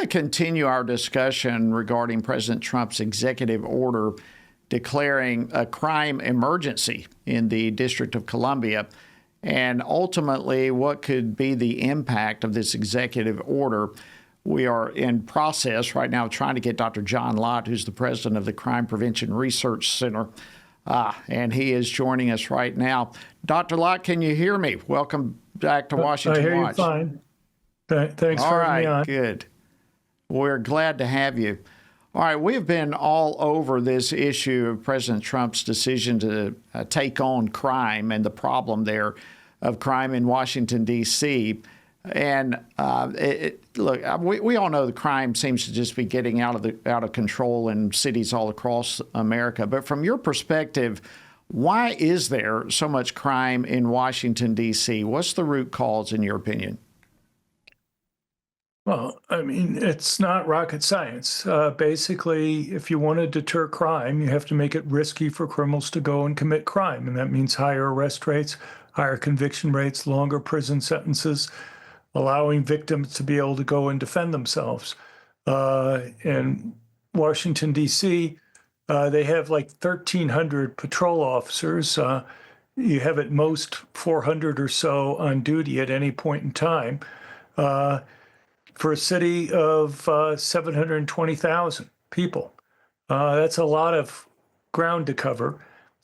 to continue our discussion regarding President Trump's executive order declaring a crime emergency in the District of Columbia, and ultimately what could be the impact of this executive order. We are in process right now trying to get Dr. John Lott, who's the president of the Crime Prevention Research Center, and he is joining us right now. Dr. Lott, can you hear me? Welcome back to Washington I hear Watch. you fine. Thanks All for right, having me on. good. We're glad to have you. All right, we have been all over this issue of President Trump's decision to take on crime and the problem there of crime in Washington, D.C. And look, we all know the crime seems to just be getting out of control in cities all across America. But from your perspective, why is there so much crime in Washington, D.C.? What's the root cause, in your opinion? Well, I mean, it's not rocket science. Basically, if you want to deter crime, you have to make it risky for criminals to go and commit crime. And that means higher arrest rates, higher conviction rates, longer prison sentences, allowing victims to be able to go and defend themselves. In Washington, D.C., they have like 1,300 patrol officers. You have at most 400 or so on duty at any point in time. For a city of 720,000 people. That's a lot of ground to cover.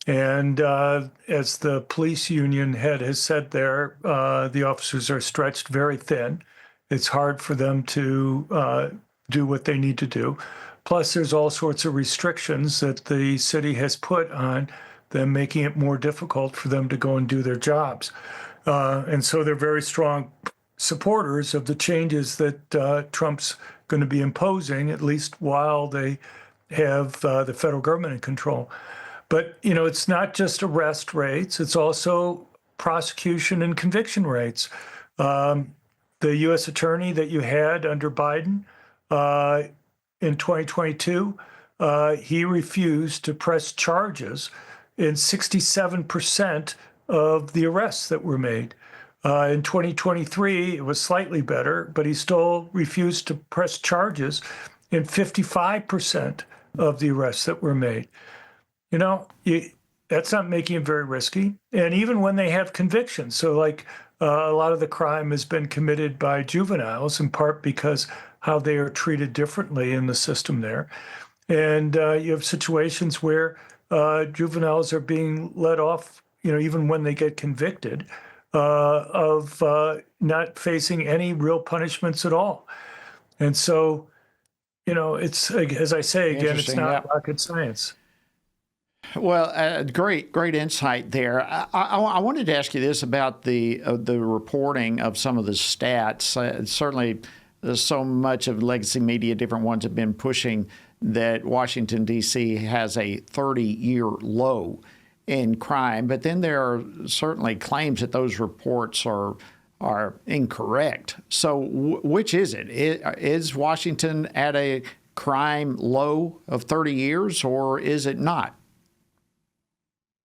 And as the police union head has said there, the officers are stretched very thin. It's hard for them to do what they need to do. Plus, there's all sorts of restrictions that the city has put on them, making it more difficult for them to go and do their jobs. And so they're very strong supporters of the changes that Trump's going to be imposing, at least while they have the federal government in control. But, you know, it's not just arrest rates, it's also prosecution and conviction rates. The U.S. attorney that you had under Biden in 2022, he refused to press charges in 67% of the arrests that were made. In 2023, it was slightly better, but he still refused to press charges in 55% of the arrests that were made. You know, that's not making it very risky. And even when they have convictions, so like a lot of the crime has been committed by juveniles, in part because how they are treated differently in the system there. And you have situations where juveniles are being let off, you know, even when they get convicted, of not facing any real punishments at all. And so, you know, it's, as I say, again, it's not rocket science. Well, great insight there. I wanted to ask you this about the reporting of some of the stats. Certainly, there's so much of legacy media, different ones have been pushing that Washington, D.C. has a 30-year low in crime, but then there are certainly claims that those reports are incorrect. So which is it? Is Washington at a crime low of 30 years, or is it not?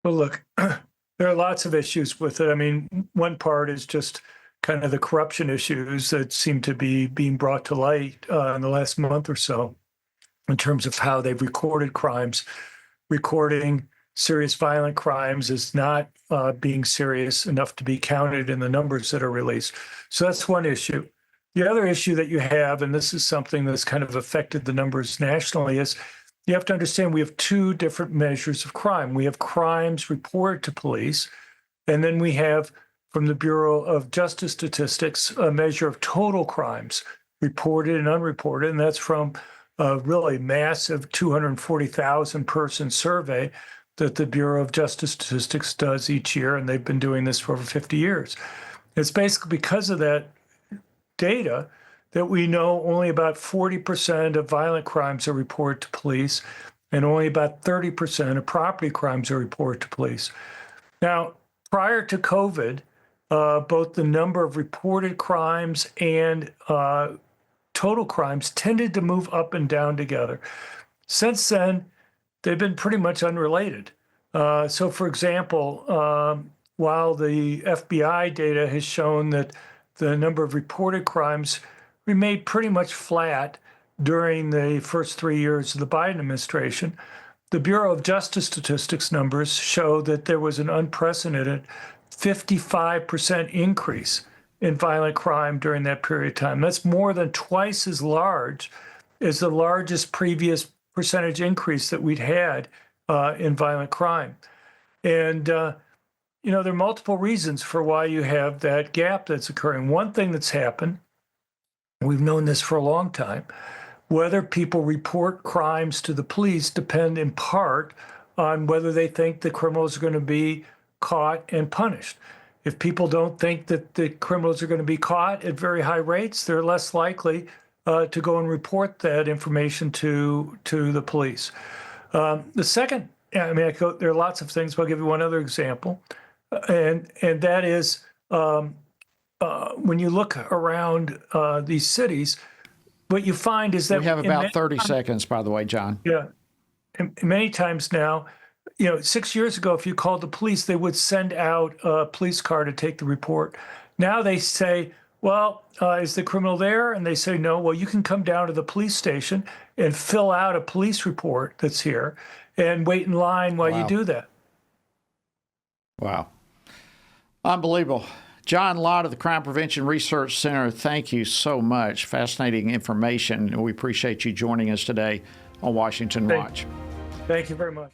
Well, look, there are lots of issues with it. I mean, one part is just kind of the corruption issues that seem to be being brought to light in the last month or so in terms of how they've recorded crimes. Recording serious violent crimes is not being serious enough to be counted in the numbers that are released. So that's one issue. The other issue that you have, and this is something that's kind of affected the numbers nationally, is you have to understand we have two different measures of crime. We have crimes reported to police, and then we have, from the Bureau of Justice Statistics, a measure of total crimes reported and unreported, and that's from a really massive 240,000 person survey that the Bureau of Justice Statistics does each year, and they've been doing this for over 50 years. It's basically because of that data that we know only about 40% of violent crimes are reported to police, and only about 30% of property crimes are reported to police. Now, prior to COVID, both the number of reported crimes and total crimes tended to move up and down together. Since then, they've been pretty much unrelated. So, for example, while the FBI data has shown that the number of reported crimes remained pretty much flat during the first 3 years of the Biden administration. The Bureau of Justice Statistics numbers show that there was an unprecedented 55% increase in violent crime during that period of time. That's more than twice as large as the largest previous percentage increase that we'd had in violent crime. And, there are multiple reasons for why you have that gap that's occurring. One thing that's happened, we've known this for a long time, whether people report crimes to the police depend in part on whether they think the criminals are going to be caught and punished. If people don't think that the criminals are going to be caught at very high rates, they're less likely to go and report that information to the police. The second, there are lots of things, but I'll give you one other example, and that is when you look around these cities, what you find is that we have about 30 seconds, by the way, John. Yeah, and many times now, 6 years ago, if you called the police, they would send out a police car to take the report. Now they say, well, is the criminal there? And they say, no. Well, you can come down to the police station and fill out a police report that's here and wait in line while you do that. Wow. Unbelievable. John Lott of the Crime Prevention Research Center, thank you so much. Fascinating information. We appreciate you joining us today on Washington Watch. Thank you very much.